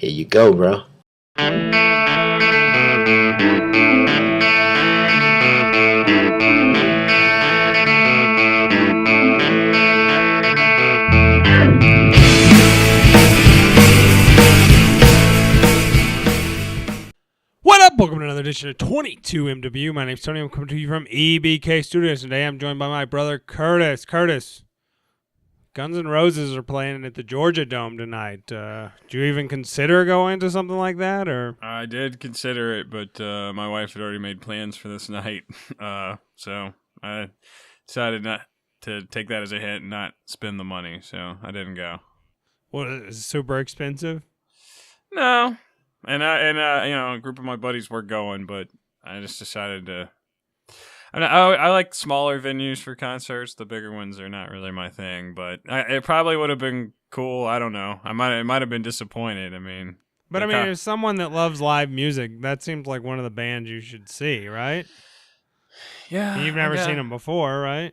Here you go, bro. What up? Welcome to another edition of 22MW. My name's Tony. I'm coming to you from EBK Studios. Today I'm joined by my brother Kurtis. Kurtis, Guns N' Roses are playing at the Georgia Dome tonight. Do you even consider going to something like that? Or I did consider it, but my wife had already made plans for this night. So I decided not to take that as a hint and not spend the money, so I didn't go. what is it super expensive? No. And a group of my buddies were going, but I just decided to. I like smaller venues for concerts. The bigger ones are not really my thing, but it probably would have been cool. I don't know. I might have been disappointed. But as someone that loves live music, that seems like one of the bands you should see, right? Yeah, You've never seen them before, right?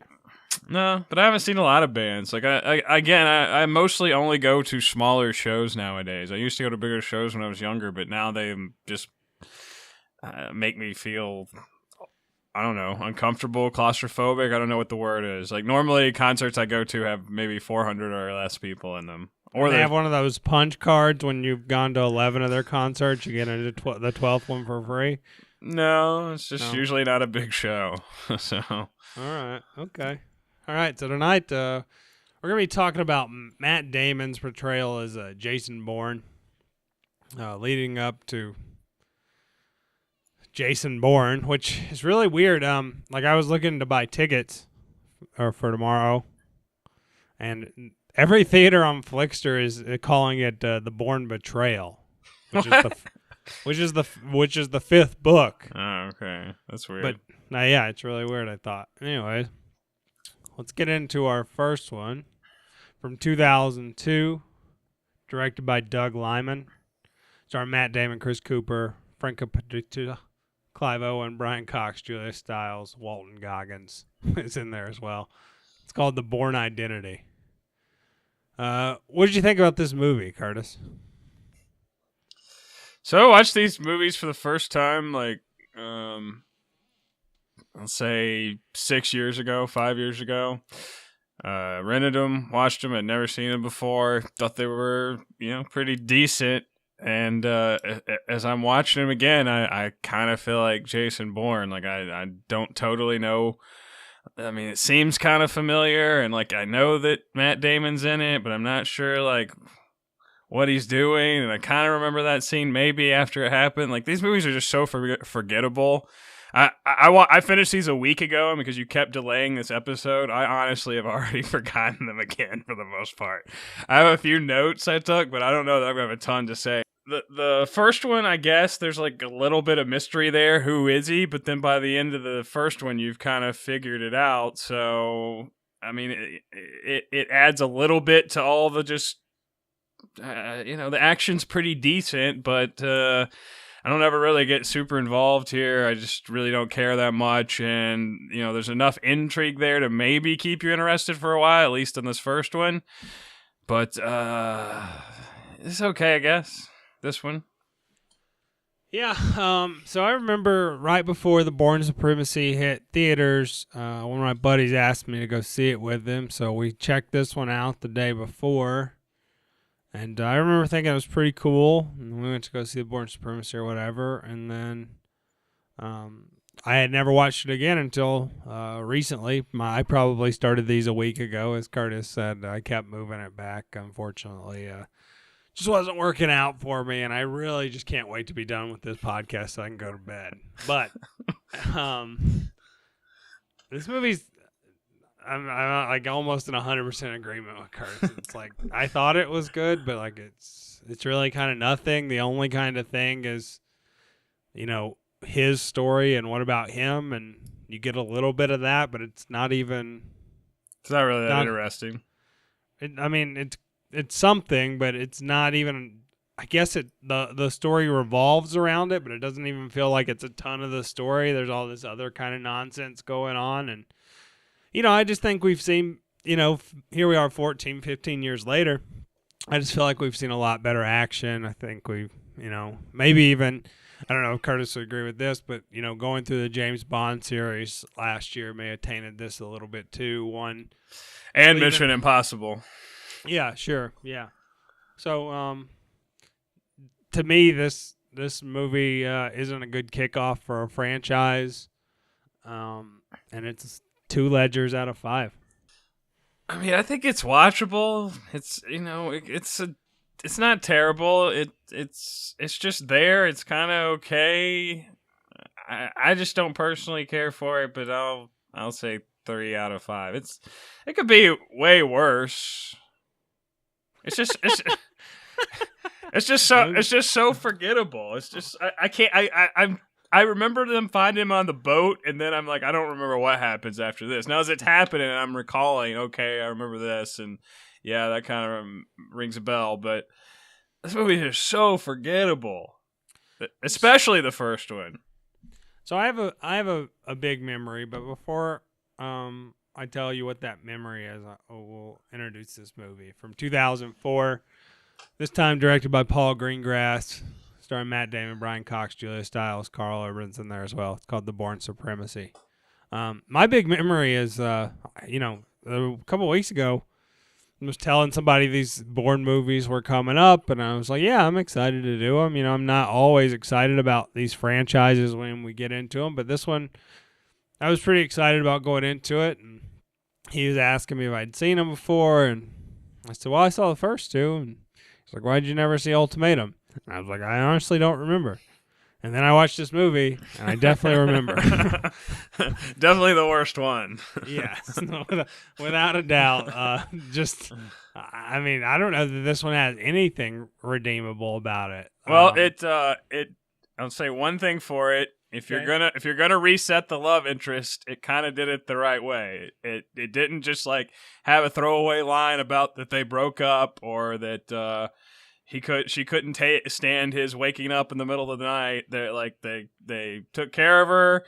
No, but I haven't seen a lot of bands. Like I mostly only go to smaller shows nowadays. I used to go to bigger shows when I was younger, but now they just make me feel, I don't know, uncomfortable, claustrophobic. I don't know what the word is. Like normally concerts I go to have maybe 400 or less people in them. Or they have one of those punch cards when you've gone to 11 of their concerts, you get into the 12th one for free. No, it's just usually not a big show. So. All right. Okay. All right, so tonight we're going to be talking about Matt Damon's portrayal as Jason Bourne, leading up to Jason Bourne, which is really weird. Like I was looking to buy tickets for tomorrow, and every theater on Flickster is calling it the Bourne Betrayal, which is the fifth book. Oh, okay, that's weird. But yeah, it's really weird. I thought. Anyways. Let's get into our first one from 2002, directed by Doug Liman. Starring Matt Damon, Chris Cooper, Franco Padilla, Clive Owen, Brian Cox, Julia Stiles, Walton Goggins is in there as well. It's called The Bourne Identity. What did you think about this movie, Kurtis? So I watched these movies for the first time, I'll say 5 years ago. Rented them, watched them, had never seen them before. Thought they were, pretty decent. And as I'm watching them again, I kind of feel like Jason Bourne. Like I don't totally know. It seems kind of familiar, and I know that Matt Damon's in it, but I'm not sure what he's doing. And I kind of remember that scene maybe after it happened. These movies are just so forgettable. I finished these a week ago, and because you kept delaying this episode, I honestly have already forgotten them again for the most part. I have a few notes I took, but I don't know that I'm going to have a ton to say. The first one, I guess, there's a little bit of mystery there. Who is he? But then by the end of the first one, you've kind of figured it out. So, it adds a little bit to all the just, the action's pretty decent, but I don't ever really get super involved here. I just really don't care that much. And, there's enough intrigue there to maybe keep you interested for a while, at least in this first one. But it's okay, I guess, this one. Yeah, so I remember right before The Bourne Supremacy hit theaters, one of my buddies asked me to go see it with him. So we checked this one out the day before. And I remember thinking it was pretty cool. And we went to go see The Bourne Supremacy or whatever. And then I had never watched it again until recently. I probably started these a week ago. As Kurtis said, I kept moving it back, unfortunately. Just wasn't working out for me. And I really just can't wait to be done with this podcast so I can go to bed. But this movie's... I'm almost in 100% agreement with Kurtis. It's I thought it was good, but it's really kind of nothing. The only kind of thing is, his story and what about him, and you get a little bit of that, but it's not even. It's not really that interesting. It's something, but it's not even. I guess the story revolves around it, but it doesn't even feel like it's a ton of the story. There's all this other kind of nonsense going on, and. I just think we've seen, here we are 14, 15 years later, I just feel like we've seen a lot better action. I think we've, maybe even, I don't know if Curtis would agree with this, but, going through the James Bond series last year may have tainted this a little bit too. And Mission Impossible. Yeah, sure. Yeah. So, to me, this movie isn't a good kickoff for a franchise. And it's 2 ledgers out of 5. I mean, I think it's watchable. It's it's not terrible. It's just there. It's kind of okay. I just don't personally care for it, but I'll say 3 out of 5. It could be way worse. It's just it's just so forgettable. It's just I can't I remember them finding him on the boat, and then I'm like, I don't remember what happens after this. Now, as it's happening, I'm recalling, okay, I remember this, and yeah, that kind of rings a bell. But this movie is so forgettable, especially the first one. So I have a big memory, but before I tell you what that memory is, we'll introduce this movie from 2004. This time directed by Paul Greengrass, starring Matt Damon, Brian Cox, Julia Stiles, Carl Urban's in there as well. It's called The Bourne Supremacy. My big memory is, a couple weeks ago, I was telling somebody these Bourne movies were coming up, and I was like, yeah, I'm excited to do them. I'm not always excited about these franchises when we get into them, but this one, I was pretty excited about going into it, and he was asking me if I'd seen them before, and I said, well, I saw the first 2, and he's like, why'd you never see Ultimatum? And I was like, I honestly don't remember. And then I watched this movie, and I definitely remember. Definitely the worst one. Yes, without a doubt. I mean, I don't know that this one has anything redeemable about it. Well, I'll say one thing for it. If you're gonna reset the love interest, it kind of did it the right way. It didn't just like have a throwaway line about that they broke up or that she couldn't stand his waking up in the middle of the night. They took care of her.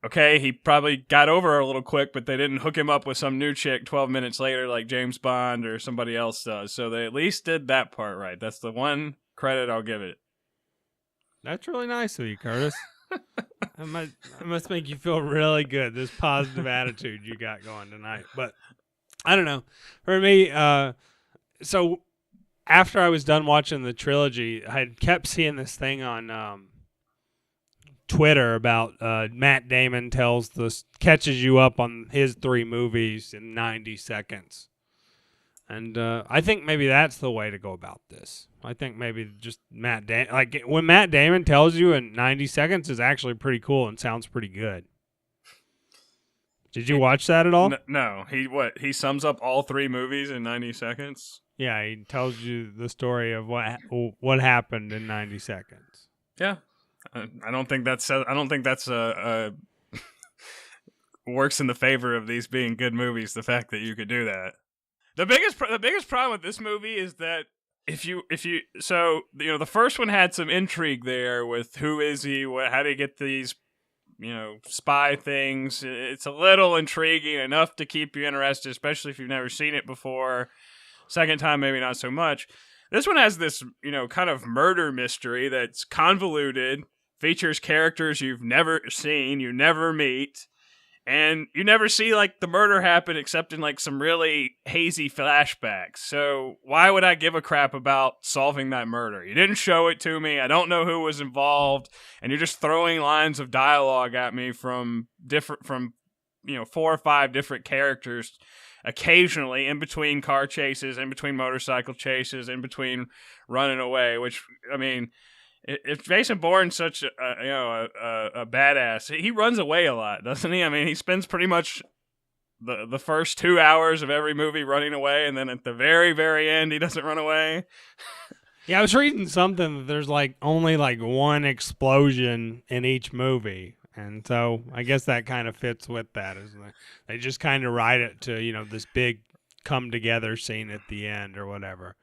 Okay, he probably got over her a little quick, but they didn't hook him up with some new chick 12 minutes later like James Bond or somebody else does. So they at least did that part right. That's the one credit I'll give it. That's really nice of you, Curtis. I must make you feel really good, this positive attitude you got going tonight. But I don't know. For me, so after I was done watching the trilogy, I kept seeing this thing on Twitter about Matt Damon catches you up on his 3 movies in 90 seconds. And I think maybe that's the way to go about this. I think maybe just when Matt Damon tells you in 90 seconds is actually pretty cool and sounds pretty good. Did you watch that at all? No. He sums up all 3 movies in 90 seconds? Yeah, he tells you the story of what happened in 90 seconds. Yeah. I don't think that's works in the favor of these being good movies, the fact that you could do that. The biggest problem with this movie is that the first one had some intrigue there with who is he, how do you get these, spy things. It's a little intriguing enough to keep you interested, especially if you've never seen it before. Second time, maybe not so much. This one has this, kind of murder mystery that's convoluted, features characters you've never seen, you never meet. And you never see, the murder happen except in, some really hazy flashbacks. So why would I give a crap about solving that murder? You didn't show it to me. I don't know who was involved. And you're just throwing lines of dialogue at me from 4 or 5 different characters occasionally in between car chases, in between motorcycle chases, in between running away, which, I mean... If Jason Bourne's such a badass, he runs away a lot, doesn't he? I mean, he spends pretty much the first 2 hours of every movie running away, and then at the very, very end, he doesn't run away. Yeah, I was reading something that there's only one explosion in each movie, and so I guess that kind of fits with that. Isn't it? They just kind of write it to this big come together scene at the end or whatever.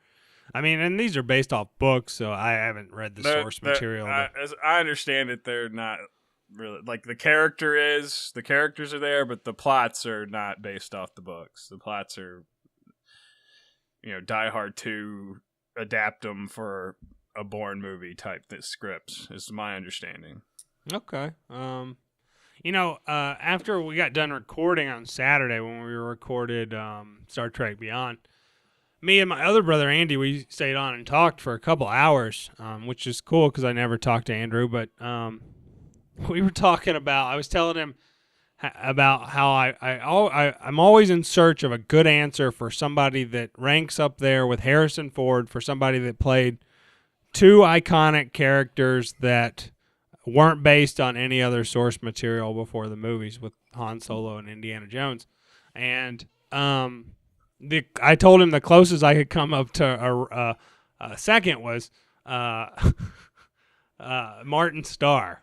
I mean, and these are based off books, so I haven't read the source material. As I understand it, they're not really the characters are there, but the plots are not based off the books. The plots are Die Hard 2 adapt them for a Bourne movie type scripts. Is my understanding. Okay. After we got done recording on Saturday when we recorded Star Trek Beyond, me and my other brother Andy, we stayed on and talked for a couple hours, which is cool because I never talked to Andrew. But we were talking about. I was telling him about how I'm always in search of a good answer for somebody that ranks up there with Harrison Ford, for somebody that played two iconic characters that weren't based on any other source material before the movies with Han Solo and Indiana Jones. And I told him the closest I could come up to a second was Martin Starr,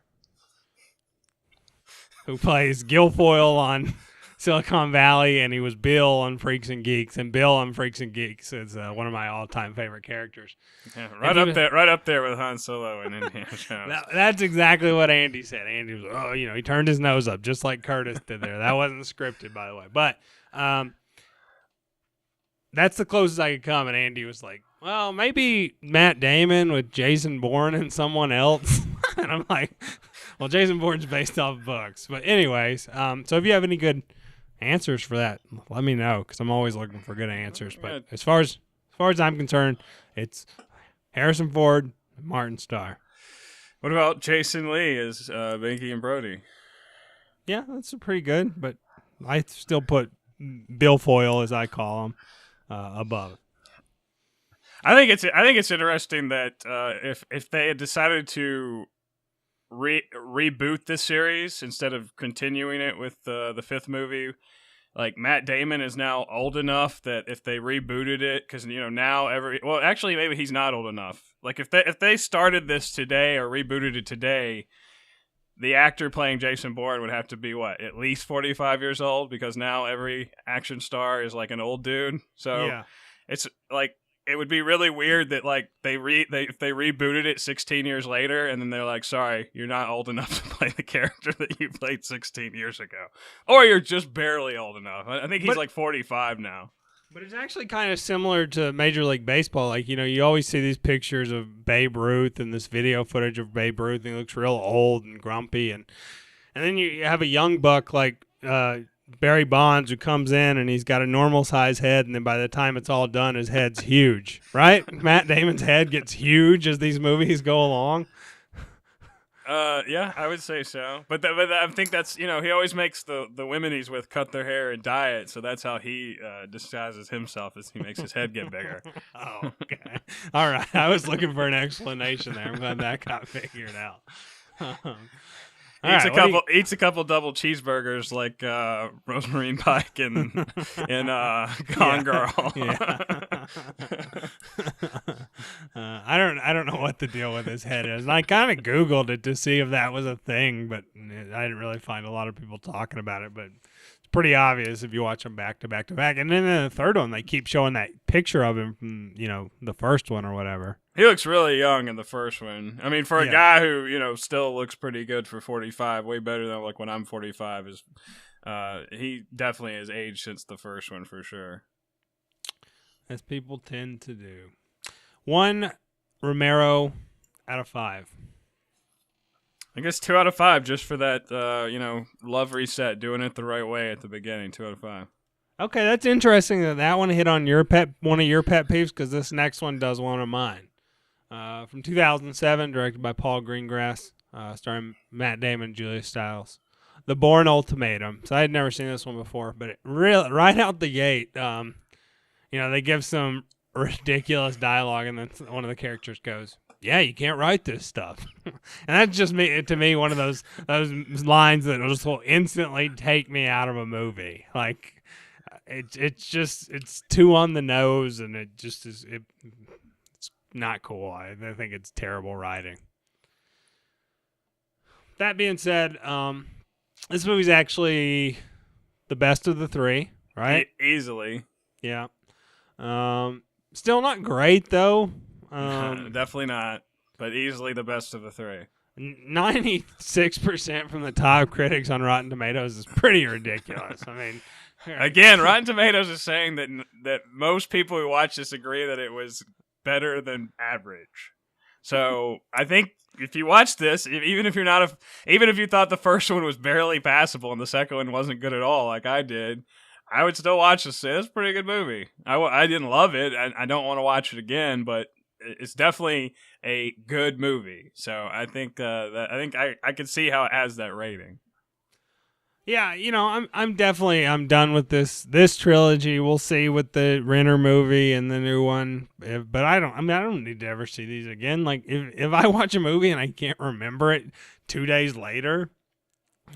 who plays Guilfoyle on Silicon Valley, and he was Bill on Freaks and Geeks. And Bill on Freaks and Geeks is one of my all-time favorite characters. Yeah, right up there with Han Solo and Indiana Jones. That's exactly what Andy said. Andy was, he turned his nose up just like Kurtis did there. That wasn't scripted, by the way. But that's the closest I could come. And Andy was like, well, maybe Matt Damon with Jason Bourne and someone else. And I'm like, well, Jason Bourne's based off books. But anyways, so if you have any good answers for that, let me know, because I'm always looking for good answers. But as far as I'm concerned, it's Harrison Ford and Martin Starr. What about Jason Lee as Binky and Brody? Yeah, that's pretty good, but I still put Bill Foyle, as I call him, above. I think it's interesting that if they had decided to reboot this series instead of continuing it with the fifth movie, like Matt Damon is now old enough that if they rebooted it, because now actually maybe he's not old enough. Like if they started this today or rebooted it today, the actor playing Jason Bourne would have to be at least 45 years old, because now every action star is like an old dude. So yeah. It's like, it would be really weird that like if they rebooted it 16 years later, and then they're like, sorry, you're not old enough to play the character that you played 16 years ago, or you're just barely old enough. I think he's like 45 now. But it's actually kind of similar to Major League Baseball. Like, you always see these pictures of Babe Ruth and this video footage of Babe Ruth, and he looks real old and grumpy, and then you have a young buck like Barry Bonds, who comes in and he's got a normal size head, and then by the time it's all done, his head's huge, right? Matt Damon's head gets huge as these movies go along. Yeah, I would say so. But I think that's, he always makes the women he's with cut their hair and dye it, so that's how he disguises himself, as he makes his head get bigger. Oh, okay. All right. I was looking for an explanation there. I'm glad that got figured out. Eats a couple double cheeseburgers like Rosemary Pike and Gone Girl. Yeah. I don't know what the deal with his head is. And I kind of Googled it to see if that was a thing, but I didn't really find a lot of people talking about it. But it's pretty obvious if you watch them back to back to back. And then in the third one, they keep showing that picture of him from the first one or whatever. He looks really young in the first one. I mean, for a guy who, still looks pretty good for 45, way better than like when I'm 45, is he definitely has aged since the first one for sure. As people tend to do. 1 Romero out of 5. I guess 2 out of 5 just for that, love reset, doing it the right way at the beginning. 2 out of 5. Okay, that's interesting that one hit on one of your pet peeves, because this next one does one of mine. From 2007, directed by Paul Greengrass, starring Matt Damon and Julia Stiles. The Bourne Ultimatum. So I had never seen this one before, but right out the gate, they give some ridiculous dialogue, and then one of the characters goes, "Yeah, you can't write this stuff," and that's just to me one of those lines that will instantly take me out of a movie. Like, it's too on the nose, and it just is. It's not cool. I think it's terrible writing. That being said, this movie's actually the best of the three, right? Easily. Yeah. Still not great though. Definitely not, but easily the best of the three. 96% from the top critics on Rotten Tomatoes is pretty ridiculous. I mean, Again, Rotten Tomatoes is saying that most people who watch this agree that it was better than average. So I think if you watch this, even if you thought the first one was barely passable and the second one wasn't good at all, like I did, I would still watch this. It's a pretty good movie. I didn't love it. I don't want to watch it again, but it's definitely a good movie. So I think I can see how it has that rating. Yeah, I'm done with this trilogy. We'll see with the Renner movie and the new one. But I don't need to ever see these again. Like if I watch a movie and I can't remember it 2 days later,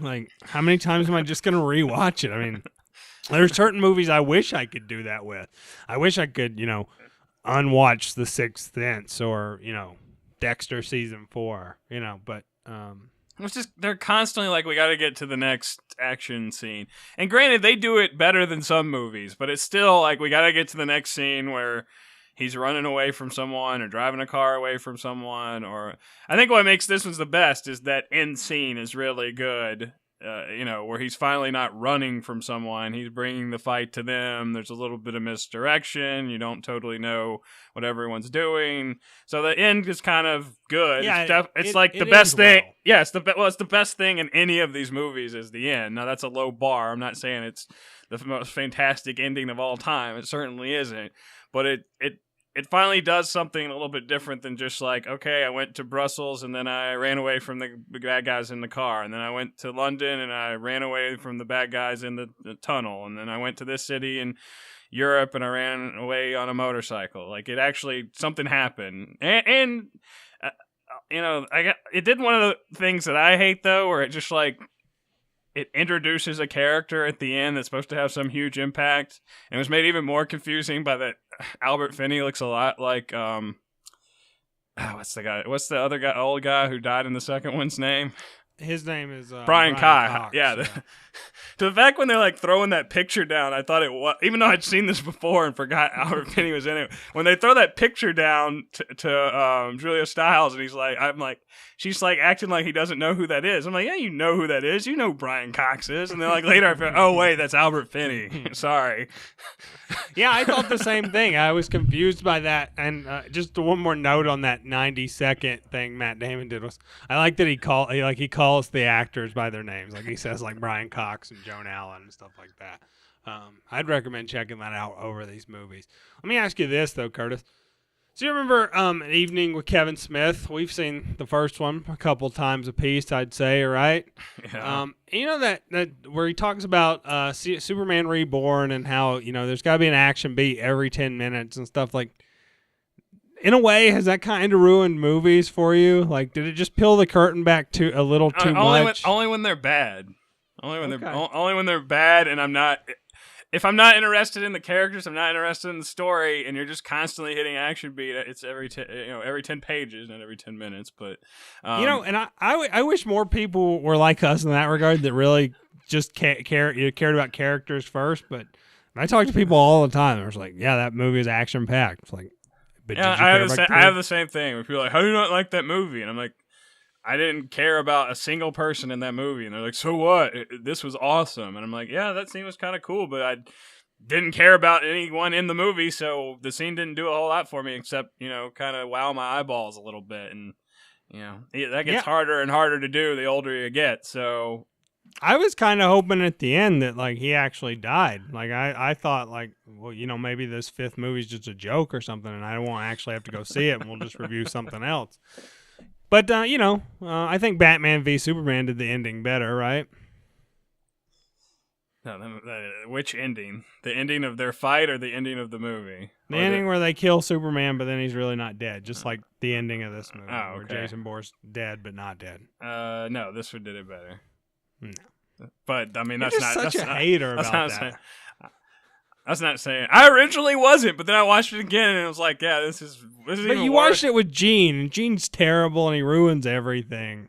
like how many times am I just gonna rewatch it? I mean, there's certain movies I wish I could do that with. I wish I could, unwatch The Sixth Sense or Dexter season 4. But It's just they're constantly like, we got to get to the next action scene. And granted, they do it better than some movies, but it's still like we got to get to the next scene where he's running away from someone or driving a car away from someone. Or I think what makes this one the best is that end scene is really good. Where he's finally not running from someone. He's bringing the fight to them. There's a little bit of misdirection. You don't totally know what everyone's doing. So the end is kind of good. Yeah, it's like the best thing. Well. Yeah, it's the best thing in any of these movies is the end. Now, that's a low bar. I'm not saying it's the most fantastic ending of all time. It certainly isn't. But it finally does something a little bit different than just like, okay, I went to Brussels and then I ran away from the bad guys in the car. And then I went to London and I ran away from the bad guys in the tunnel. And then I went to this city in Europe and I ran away on a motorcycle. Like it actually, something happened. And it did one of the things that I hate though, where it just like, it introduces a character at the end that's supposed to have some huge impact, and it was made even more confusing by that Albert Finney looks a lot like what's the guy? What's the other guy? Old guy who died in the second one's name? His name is Brian Cox. Yeah. To the fact when they're like throwing that picture down, I thought it was, even though I'd seen this before and forgot Albert Finney was in it. When they throw that picture down to Julia Stiles, and she's like acting like he doesn't know who that is. I'm like, yeah, you know who that is. You know who Brian Cox is. And then like later I feel, oh wait, that's Albert Finney. Sorry. Yeah, I thought the same thing. I was confused by that. And just one more note on that 90-second thing Matt Damon did was, I like that he calls the actors by their names. Like he says like Brian Cox and Joan Allen and stuff like that. I'd recommend checking that out over these movies. Let me ask you this though, Kurtis. So you remember An Evening with Kevin Smith? We've seen the first one a couple times a piece, I'd say, right? Yeah. That where he talks about Superman Reborn and how there's got to be an action beat every 10 minutes and stuff like. In a way, has that kind of ruined movies for you? Like, did it just peel the curtain back to a little too much? Only when they're bad. Only when they're bad, and I'm not. If I'm not interested in the characters, I'm not interested in the story, and you're just constantly hitting action beat. It's every 10 pages, not every 10 minutes. But and I wish more people were like us in that regard, that really just cared about characters first. But I talk to people all the time. I was like, yeah, that movie is action packed. It's like, but yeah, I have the same thing. Where people are like, how do you not like that movie? And I'm like, I didn't care about a single person in that movie. And they're like, so what? This was awesome. And I'm like, yeah, that scene was kind of cool, but I didn't care about anyone in the movie, so the scene didn't do a whole lot for me except, kind of wow my eyeballs a little bit. And, that gets harder and harder to do the older you get. So I was kind of hoping at the end that, like, he actually died. Like, I thought, like, well, maybe this fifth movie's just a joke or something, and I won't actually have to go see it, and we'll just review something else. But, I think Batman v Superman did the ending better, right? No, which ending? The ending of their fight or the ending of the movie? The ending where they kill Superman, but then he's really not dead, just like the ending of this movie, where Jason Bourne's dead but not dead. No, this one did it better. No. But, I mean, You're such a hater about that. That's not saying. I originally wasn't, but then I watched it again, and it was like, yeah, this is But even you worse. watched it with Gene, and Gene's terrible, and he ruins everything.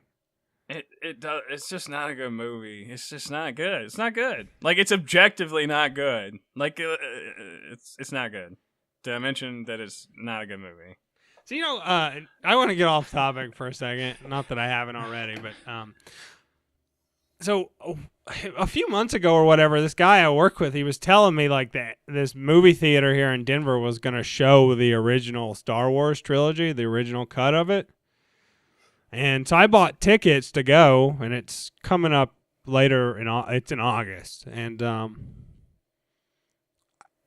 It does. It's just not a good movie. It's just not good. It's not good. Like, it's objectively not good. Like, it's not good. Did I mention that it's not a good movie? So, I want to get off topic for a second. Not that I haven't already, but so a few months ago or whatever, this guy I work with, he was telling me like that this movie theater here in Denver was going to show the original Star Wars trilogy, the original cut of it. And so I bought tickets to go, and it's coming up later it's in August. And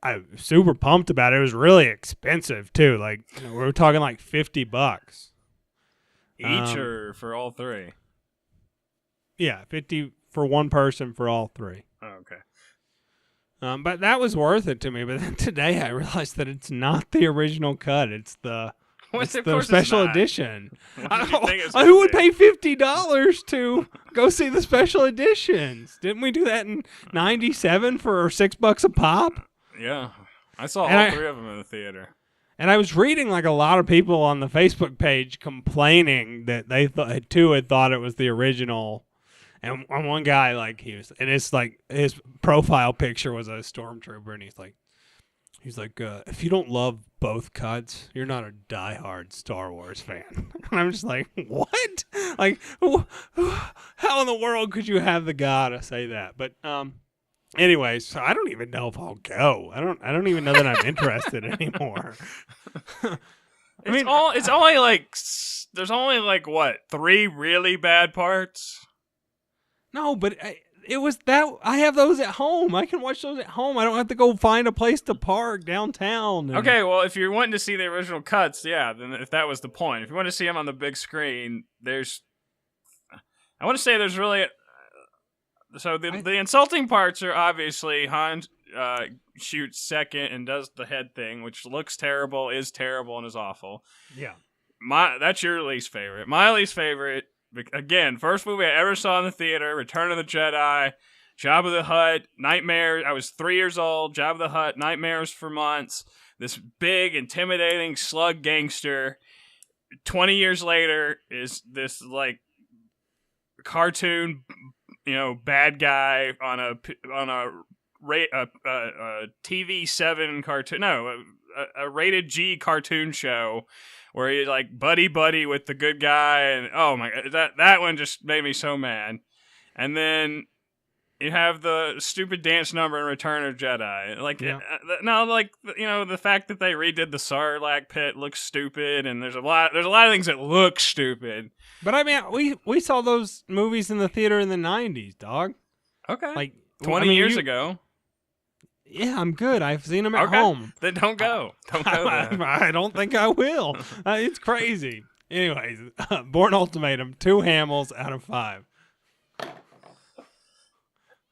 I'm super pumped about it. It was really expensive too. Like we were talking like $50 each or for all three. Yeah, 50 for one person for all three. Oh, okay. But that was worth it to me. But then today I realized that it's not the original cut. It's the special edition. Who would pay $50 to go see the special editions? Didn't we do that in '97 for $6 a pop? Yeah, I saw all three of them in the theater. And I was reading like a lot of people on the Facebook page complaining that they too had thought it was the original. And one guy, like, and it's like his profile picture was a stormtrooper, and he's like, if you don't love both cuts, you're not a diehard Star Wars fan. And I'm just like, what? Like, how in the world could you have the guy to say that? But anyways, so I don't even know if I'll go. I don't even know that I'm interested anymore. It's only like there's only like what 3 really bad parts. No, but it was that I have those at home. I can watch those at home. I don't have to go find a place to park downtown. Okay, well, if you're wanting to see the original cuts, yeah, then if that was the point. If you want to see them on the big screen, I want to say there's really... So the insulting parts are obviously Han shoots second and does the head thing, which looks terrible, is terrible, and is awful. Yeah. That's your least favorite. My least favorite... Again, first movie I ever saw in the theater, Return of the Jedi, Jabba the Hutt, Nightmare. I was 3 years old, Jabba the Hutt, nightmares for months. This big, intimidating slug gangster. 20 years later is this, like, cartoon, bad guy on a TV7 cartoon. No, a rated G cartoon show. Where he like buddy with the good guy, and oh my god, that one just made me so mad. And then you have the stupid dance number in Return of Jedi. Like the fact that they redid the Sarlacc pit looks stupid, and there's a lot of things that look stupid. But I mean, we saw those movies in the theater in the '90s, dog. Okay, like 20 years ago. Yeah, I'm good. I've seen them at home. Then don't go. Don't go there. I don't think I will. It's crazy. Anyways, Bourne Ultimatum, 2 Hamels out of 5.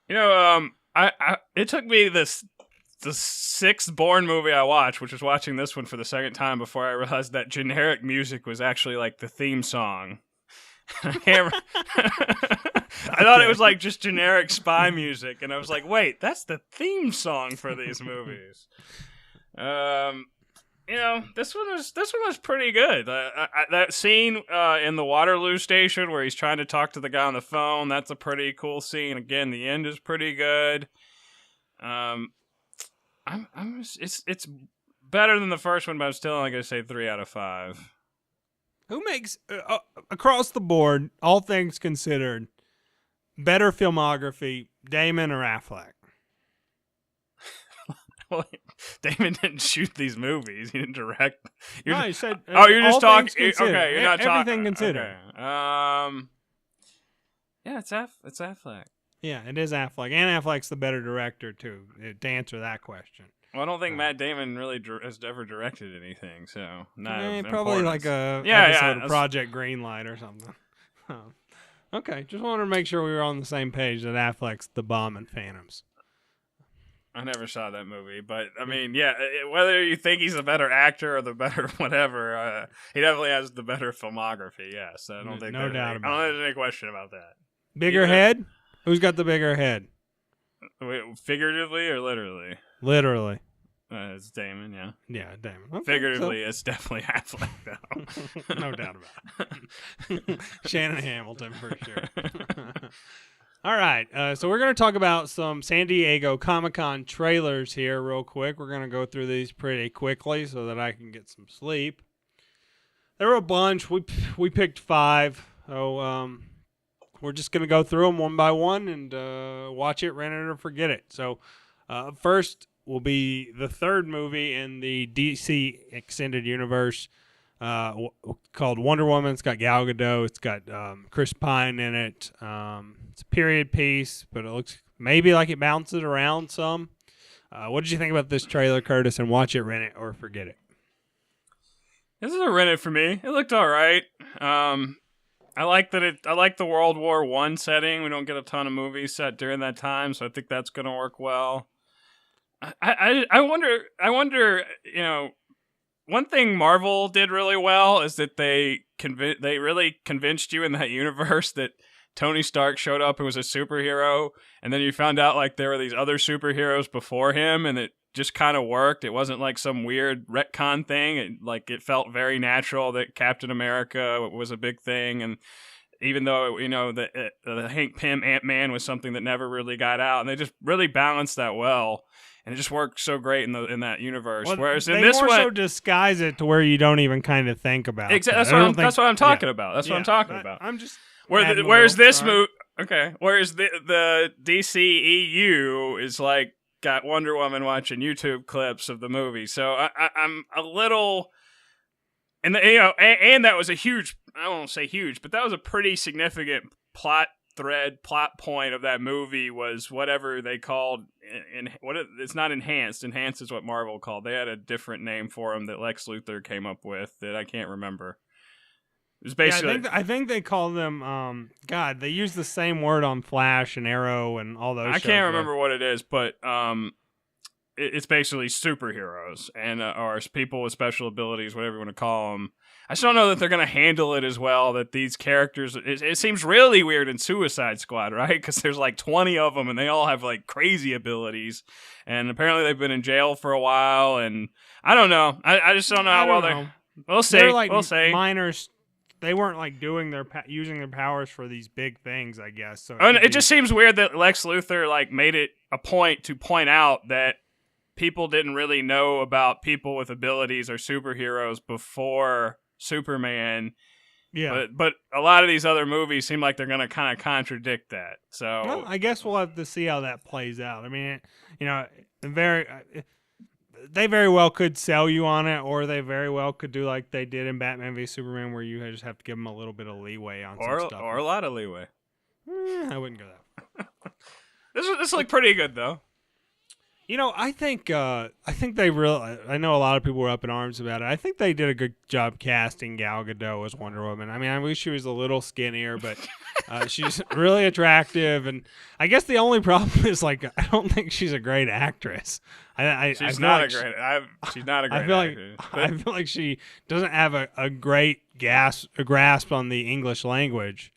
It took me the 6th Bourne movie I watched, which was watching this one for the second time, before I realized that generic music was actually like the theme song. I thought it was like just generic spy music, and I was like, wait, that's the theme song for these movies. This one was pretty good. That scene in the Waterloo station where he's trying to talk to the guy on the phone, that's a pretty cool scene. Again, the end is pretty good. It's better than the first one, but I'm still only gonna say 3 out of 5. Who makes, across the board, all things considered, better filmography, Damon or Affleck? Well, Damon didn't shoot these movies. He didn't direct. He said. You're just talking. Okay, you're not talking. Everything considered. Okay. Yeah, it's Affleck. Yeah, it is Affleck, and Affleck's the better director too. To answer that question. Well, I don't think Matt Damon really has ever directed anything, so not probably like a episode of Project Greenlight or something. Okay, just wanted to make sure we were on the same page that Affleck's the bomb in Phantoms. I never saw that movie, but I mean, yeah, whether you think he's a better actor or the better whatever, he definitely has the better filmography. Yes, I don't think no doubt about it. I don't think there's any question about that. Bigger head? Who's got the bigger head? Wait, figuratively or literally? Literally. It's Damon, yeah. Yeah, Damon. Okay, figuratively, it's definitely Affleck, though. No doubt about it. Shannon Hamilton, for sure. All right, so we're going to talk about some San Diego Comic-Con trailers here real quick. We're going to go through these pretty quickly so that I can get some sleep. There were a bunch. We picked 5. So we're just gonna go through them one by one and watch it, rent it, or forget it. So first will be the third movie in the DC extended universe called Wonder Woman. It's got Gal Gadot. It's got Chris Pine in it. It's a period piece, but it looks maybe like it bounces around some. What did you think about this trailer, Kurtis? And watch it, rent it, or forget it. This is a rent it for me. It looked all right. I like that. I like the World War I setting. We don't get a ton of movies set during that time, so I think that's going to work well. I wonder. You know, one thing Marvel did really well is that they really convinced you in that universe that Tony Stark showed up and was a superhero, and then you found out like there were these other superheroes before him, and it just kind of worked. It wasn't like some weird retcon thing. It felt very natural that Captain America was a big thing, and even though the Hank Pym Ant-Man was something that never really got out, and they just really balanced that well. And it just worked so great in that universe. Well, whereas in in this more one, so disguise it to where you don't even kind of think about it. That's what I'm talking about. That's what I'm talking about. I'm just whereas this movie, okay. Whereas the DCEU is like got Wonder Woman watching YouTube clips of the movie. So I'm a little, and that was a huge. I won't say huge, but that was a pretty significant plot point of that movie was whatever they called it's not enhanced. Enhanced is what Marvel called. They had a different name for him that Lex Luthor came up with that I can't remember. It was basically I think they call them they use the same word on Flash and Arrow and all those. I can't remember what it is, but it's basically superheroes and or people with special abilities, whatever you want to call them. I just don't know that they're going to handle it as well, that these characters... It seems really weird in Suicide Squad, right? Because there's like 20 of them, and they all have like crazy abilities. And apparently they've been in jail for a while, and I don't know. I just don't know how well they're... We'll see. They're like we'll see. Minors. They weren't like doing using their powers for these big things, I guess. So it just seems weird that Lex Luthor like made it a point to point out that people didn't really know about people with abilities or superheroes before Superman. Yeah, but a lot of these other movies seem like they're going to kind of contradict that. So well, I guess we'll have to see how that plays out. I mean, they very well could sell you on it, or they very well could do like they did in Batman v Superman, where you just have to give them a little bit of leeway on some stuff, or a lot of leeway. I wouldn't go that. This looked pretty good though. I think they really. I know a lot of people were up in arms about it. I think they did a good job casting Gal Gadot as Wonder Woman. I mean, I wish she was a little skinnier, but she's really attractive. And I guess the only problem is like I don't think she's a great actress. She's not a great actress. I feel like she doesn't have a great grasp on the English language.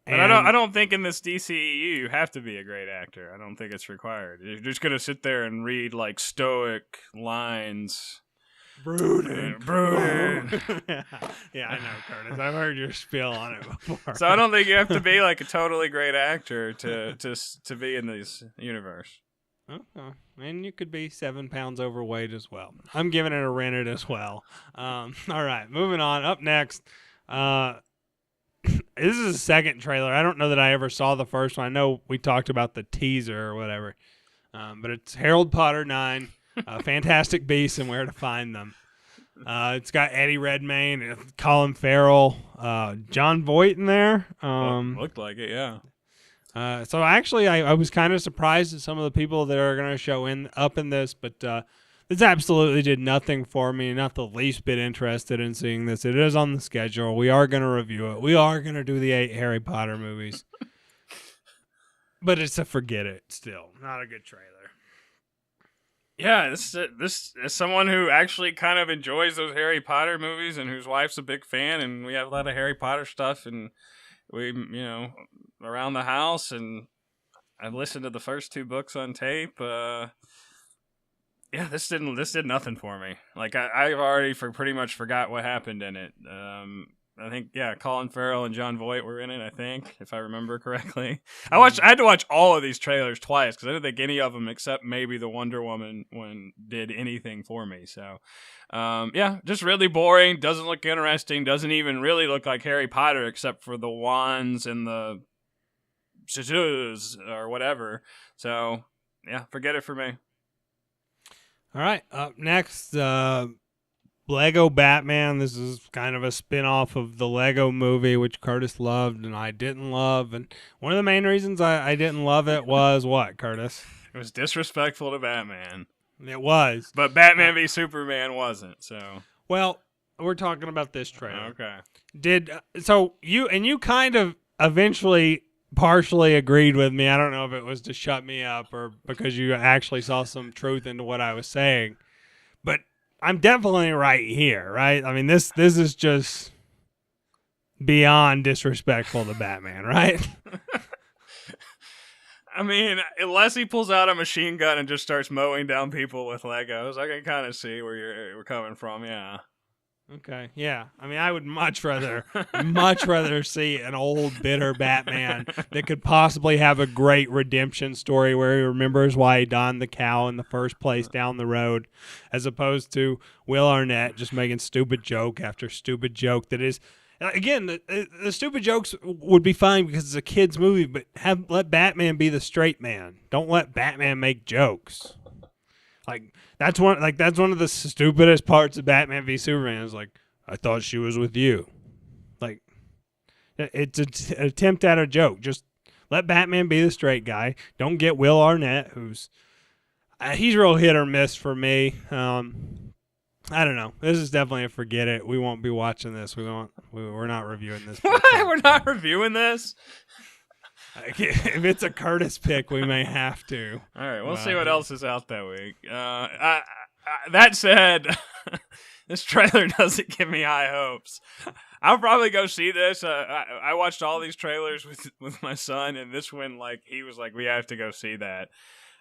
But I don't think in this DCEU you have to be a great actor. I don't think it's required. You're just gonna sit there and read like stoic lines. Brooding. Yeah, I know, Kurtis. I've heard your spiel on it before. So I don't think you have to be like a totally great actor to be in this universe. Okay. And you could be 7 pounds overweight as well. I'm giving it a rented as well. All right, moving on. Up next. This is the second trailer. I don't know that I ever saw the first one. I know we talked about the teaser or whatever. But it's Harold Potter 9, Fantastic Beasts and Where to Find Them. It's got Eddie Redmayne, Colin Farrell, John Voight in there. Looked like it, yeah. So actually, I was kind of surprised at some of the people that are going to show up in this, but this absolutely did nothing for me. Not the least bit interested in seeing this. It is on the schedule. We are going to review it. We are going to do the 8 Harry Potter movies. But it's a forget it still. Not a good trailer. Yeah, this is someone who actually kind of enjoys those Harry Potter movies and whose wife's a big fan, and we have a lot of Harry Potter stuff, and we, around the house, and I listened to the first 2 books on tape. Yeah, this did nothing for me. Like I've already pretty much forgot what happened in it. I think Colin Farrell and John Voight were in it. I think, if I remember correctly, I had to watch all of these trailers twice because I didn't think any of them except maybe the Wonder Woman one did anything for me. So, just really boring. Doesn't look interesting. Doesn't even really look like Harry Potter except for the wands and the or whatever. So yeah, forget it for me. All right, up next, Lego Batman. This is kind of a spin-off of the Lego movie, which Curtis loved and I didn't love. And one of the main reasons I didn't love it was what, Curtis? It was disrespectful to Batman. It was. But Batman v Superman wasn't, so. Well, we're talking about this trailer. Okay. So you kind of eventually partially agreed with me. I don't know if it was to shut me up or because you actually saw some truth into what I was saying. But I'm definitely right here, right? I mean, this is just beyond disrespectful to Batman, right? I mean, unless he pulls out a machine gun and just starts mowing down people with Legos, I can kind of see where you're coming from, yeah. Okay, yeah. I mean, I would much rather see an old, bitter Batman that could possibly have a great redemption story where he remembers why he donned the cowl in the first place down the road, as opposed to Will Arnett just making stupid joke after stupid joke that is, again, the stupid jokes would be fine because it's a kid's movie, but let Batman be the straight man. Don't let Batman make jokes. That's one of the stupidest parts of Batman v Superman is like, I thought she was with you. Like, it's an attempt at a joke. Just let Batman be the straight guy. Don't get Will Arnett, who's he's real hit or miss for me. I don't know. This is definitely a forget it. We won't be watching this. We're not reviewing this. What? We're not reviewing this? If it's a Kurtis pick, we may have to. All right, we'll see what else is out that week. That said, this trailer doesn't give me high hopes. I'll probably go see this. I watched all these trailers with my son, and this one, he was like, we have to go see that.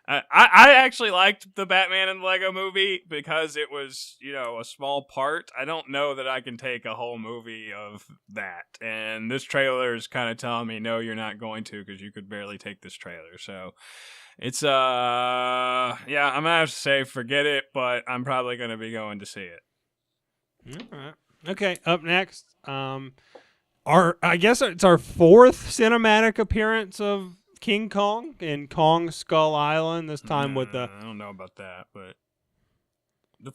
I actually liked the Batman and Lego movie because it was, a small part. I don't know that I can take a whole movie of that. And this trailer is kind of telling me, no, you're not going to because you could barely take this trailer. So it's, I'm going to have to say forget it, but I'm probably going to be going to see it. All right. Okay, up next, I guess it's our fourth cinematic appearance of King Kong in Kong Skull Island. This time with the I don't know about that, but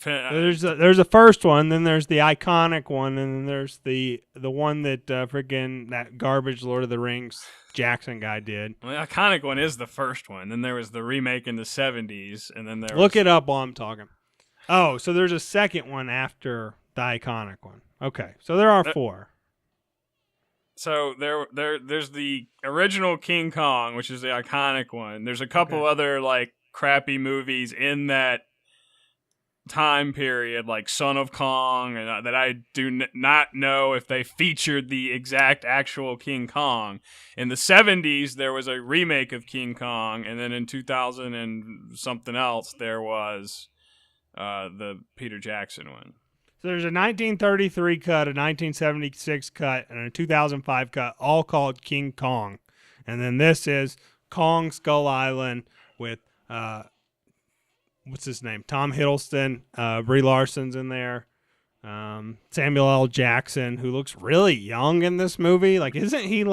there's a first one, then there's the iconic one, and then there's the one that freaking that garbage Lord of the Rings Jackson guy did. Well, the iconic one is the first one. Then there was the remake in the 70s, and then look it up while I'm talking. Oh, so there's a second one after the iconic one. Okay, so there are four. So there's the original King Kong, which is the iconic one. There's a couple other crappy movies in that time period, like Son of Kong, and that I do not know if they featured the exact actual King Kong. In the 70s, there was a remake of King Kong, and then in 2000 and something else, there was the Peter Jackson one. So there's a 1933 cut, a 1976 cut, and a 2005 cut, all called King Kong. And then this is Kong Skull Island with, what's his name? Tom Hiddleston, Brie Larson's in there, Samuel L. Jackson, who looks really young in this movie. Isn't he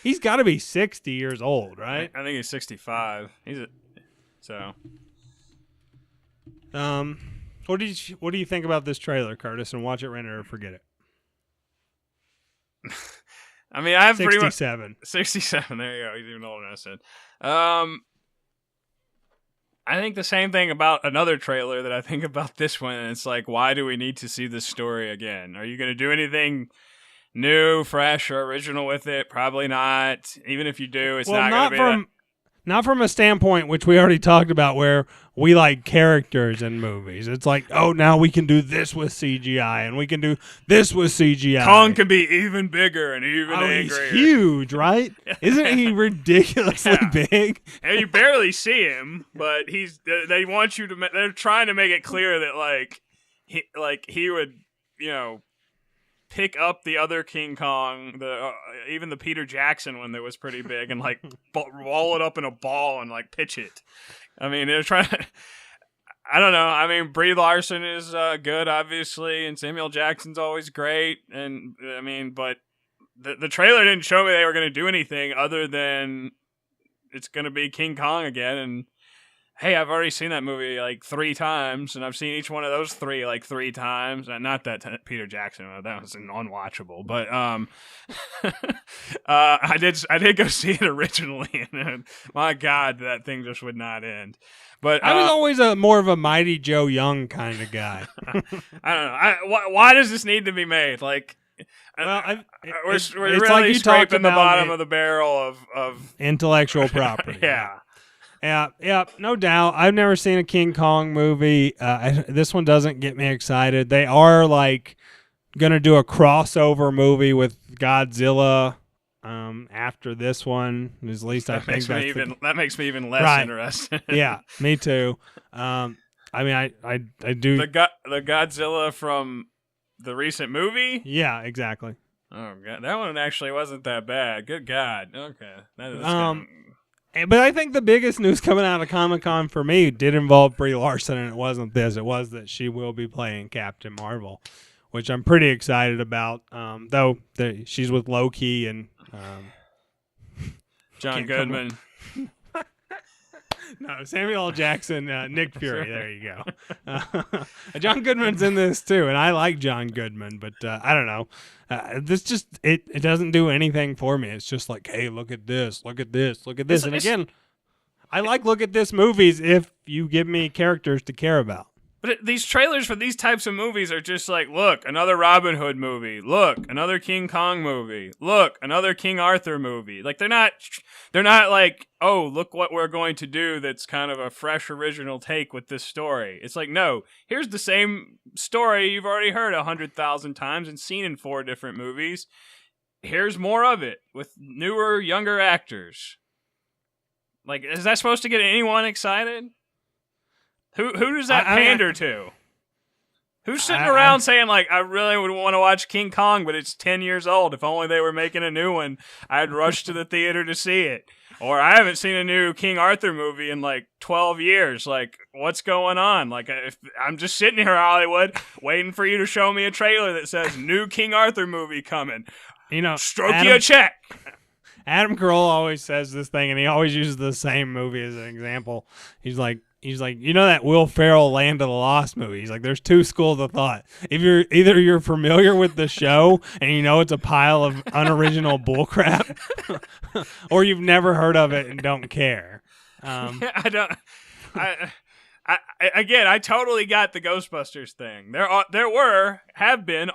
he's got to be 60 years old, right? I think he's 65. What do you think about this trailer, Curtis? And watch it, rent it, or forget it. I mean, I have 67. 67. There you go. He's even older than I said. I think the same thing about another trailer that I think about this one. And it's why do we need to see this story again? Are you going to do anything new, fresh, or original with it? Probably not. Even if you do, it's not going to be Not from a standpoint, which we already talked about, where we like characters in movies. It's now we can do this with CGI, and we can do this with CGI. Kong can be even bigger and even angrier. He's huge, right? Isn't he ridiculously big? And you barely see him, but they want you to. They're trying to make it clear that he would, pick up the other King Kong, even the Peter Jackson one that was pretty big, and roll it up in a ball and pitch it. I mean, they're trying to, I don't know. I mean, Brie Larson is good, obviously, and Samuel Jackson's always great. And I mean, but the trailer didn't show me they were going to do anything other than it's going to be King Kong again. And hey, I've already seen that movie like 3 times, and I've seen each one of those 3 like 3 times. Not that Peter Jackson, that was unwatchable. But I did go see it originally, and my God, that thing just would not end. But I was always more of a Mighty Joe Young kind of guy. I don't know. Why does this need to be made? Like, well, we're it's really like you scraping the talked bottom about of the barrel of intellectual property. Yeah. Yeah, no doubt. I've never seen a King Kong movie. This one doesn't get me excited. They are like gonna do a crossover movie with Godzilla after this one. At least I think that makes me even less interested. Yeah, me too. I mean, I do the Godzilla from the recent movie. Yeah, exactly. Oh God, that one actually wasn't that bad. Good God. Okay, that is but I think the biggest news coming out of Comic-Con for me did involve Brie Larson, and it wasn't this. It was that she will be playing Captain Marvel, which I'm pretty excited about. Though she's with Loki and John Goodman. No, Samuel L. Jackson, Nick Fury. There you go. John Goodman's in this too, and I like John Goodman, but I don't know. This just it doesn't do anything for me. It's just like, hey, look at this, look at this, look at this. And again, I like look at this movies if you give me characters to care about. But these trailers for these types of movies are just like, look, another Robin Hood movie. Look, another King Kong movie. Look, another King Arthur movie. Like they're not like, oh, look what we're going to do that's kind of a fresh original take with this story. It's like, no, here's the same story you've already heard 100,000 times and seen in 4 different movies. Here's more of it with newer, younger actors. Like, is that supposed to get anyone excited? Who does that pander to? Who's sitting around saying, like, I really would want to watch King Kong, but it's 10 years old. If only they were making a new one, I'd rush to the theater to see it. Or I haven't seen a new King Arthur movie in, like, 12 years. Like, what's going on? Like, I'm just sitting here, Hollywood, waiting for you to show me a trailer that says, new King Arthur movie coming. You know, stroke you a check. Adam Carolla always says this thing, and he always uses the same movie as an example. He's like, you know that Will Ferrell Land of the Lost movie? He's like, there's 2 schools of thought. If you're familiar with the show and you know it's a pile of unoriginal bullcrap, or you've never heard of it and don't care. I totally got the Ghostbusters thing. There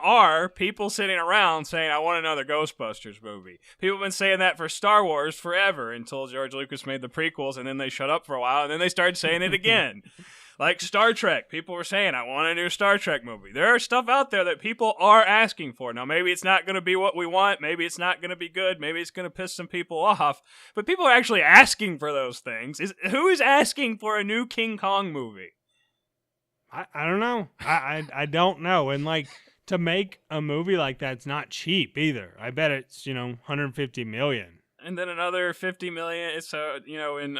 are people sitting around saying, I want another Ghostbusters movie. People have been saying that for Star Wars forever until George Lucas made the prequels, and then they shut up for a while, and then they started saying it again. Like Star Trek, people were saying, I want a new Star Trek movie. There are stuff out there that people are asking for. Now, maybe it's not going to be what we want. Maybe it's not going to be good. Maybe it's going to piss some people off. But people are actually asking for those things. Who is asking for a new King Kong movie? I don't know. I don't know. And, like, to make a movie like that's not cheap either. I bet it's, $150 million. And then another $50 million. It's in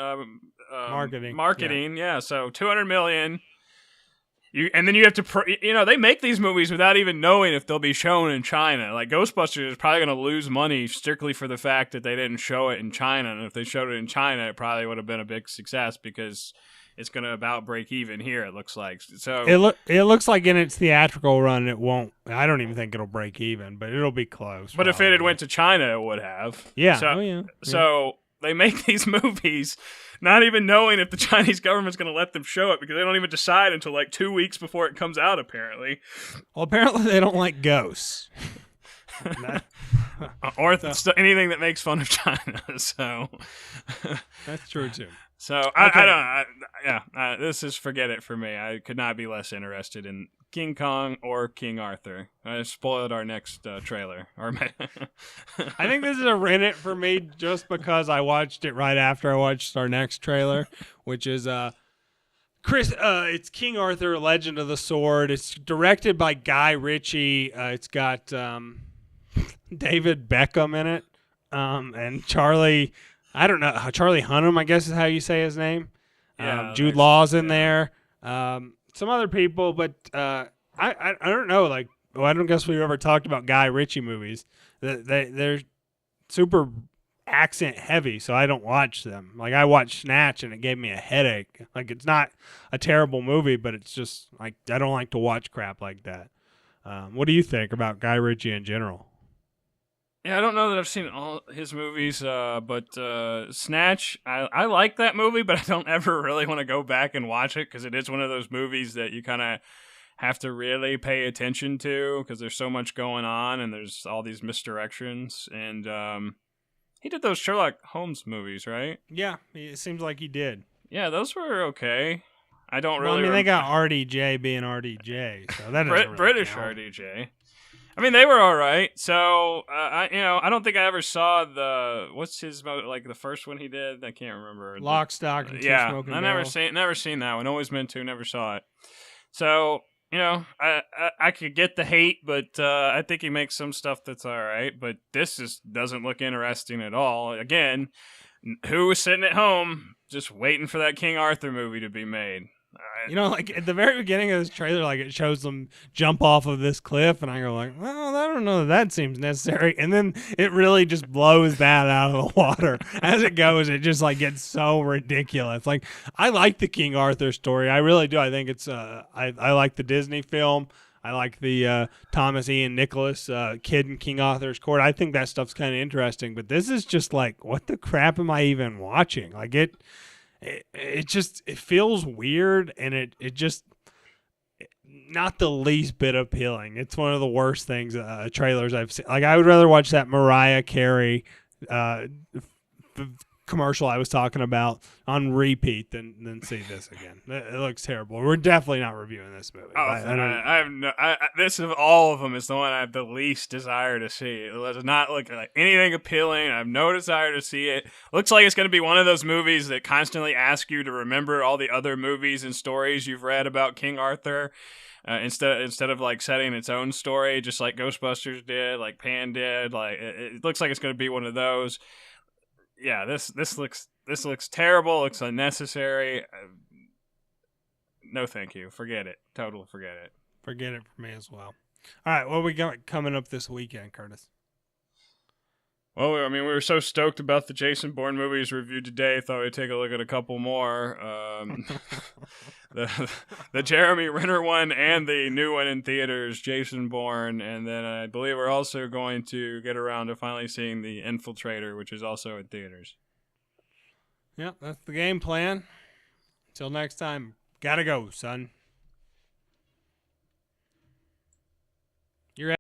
marketing. Yeah. So $200 million. And then you have to, they make these movies without even knowing if they'll be shown in China. Like Ghostbusters is probably going to lose money strictly for the fact that they didn't show it in China. And if they showed it in China, it probably would have been a big success because it's going to about break even here. It looks like. So it looks like in its theatrical run, it won't. I don't even think it'll break even, but it'll be close. But if it had went to China, it would have. Yeah. So, So they make these movies not even knowing if the Chinese government's going to let them show it because they don't even decide until like 2 weeks before it comes out, apparently. Well, apparently they don't like ghosts. Or anything that makes fun of China. So that's true, too. So I don't. This is forget it for me. I could not be less interested in King Kong or King Arthur. I spoiled our next trailer. I think this is a rent it for me just because I watched it right after I watched our next trailer, which is it's King Arthur: Legend of the Sword. It's directed by Guy Ritchie. It's got David Beckham in it, and Charlie. I don't know. Charlie Hunnam, I guess is how you say his name. Yeah, Jude Law's in there. Some other people, but I don't know. Like, I don't guess we've ever talked about Guy Ritchie movies. They're super accent heavy, so I don't watch them. Like I watched Snatch and it gave me a headache. Like it's not a terrible movie, but it's just like I don't like to watch crap like that. What do you think about Guy Ritchie in general? Yeah, I don't know that I've seen all his movies, but Snatch, I like that movie, but I don't ever really want to go back and watch it because it is one of those movies that you kind of have to really pay attention to because there's so much going on and there's all these misdirections. And he did those Sherlock Holmes movies, right? Yeah, it seems like he did. Yeah, those were okay. I don't really. Well, I mean, they got RDJ being RDJ, so that doesn't really British count. RDJ. I mean, they were all right. So, I don't think I ever saw what's his like the first one he did. I can't remember. Lock, Stock, and Two yeah, Smoking I Barrels. never seen that one. Always meant to, never saw it. So, I could get the hate, but I think he makes some stuff that's all right. But this just doesn't look interesting at all. Again, who was sitting at home just waiting for that King Arthur movie to be made? Like at the very beginning of this trailer, like it shows them jump off of this cliff, and I go like, well, I don't know that seems necessary. And then it really just blows that out of the water. As it goes, it just like gets so ridiculous. Like I like the King Arthur story. I really do. I think it's I like the Disney film. I like the Thomas Ian Nicholas kid in King Arthur's court. I think that stuff's kind of interesting. But this is just like, what the crap am I even watching? Like it feels weird, and it just not the least bit appealing. It's one of the worst things trailers I've seen. Like I would rather watch that Mariah Carey commercial I was talking about on repeat than see this again. It looks terrible. We're definitely not reviewing this movie. This of all of them is the one I have the least desire to see. It does not look like anything appealing. I have no desire to see it. Looks like it's going to be one of those movies that constantly ask you to remember all the other movies and stories you've read about King Arthur. Instead of like setting its own story, just like Ghostbusters did, like Pan did, like it looks like it's going to be one of those. Yeah, this looks terrible. Looks unnecessary. No, thank you. Forget it. Total forget it. Forget it for me as well. All right, what we got coming up this weekend, Curtis? Well, I mean, we were so stoked about the Jason Bourne movies reviewed today. Thought we'd take a look at a couple more. The Jeremy Renner one and the new one in theaters, Jason Bourne, and then I believe we're also going to get around to finally seeing The Infiltrator, which is also in theaters. Yep, that's the game plan. Until next time, gotta go, son.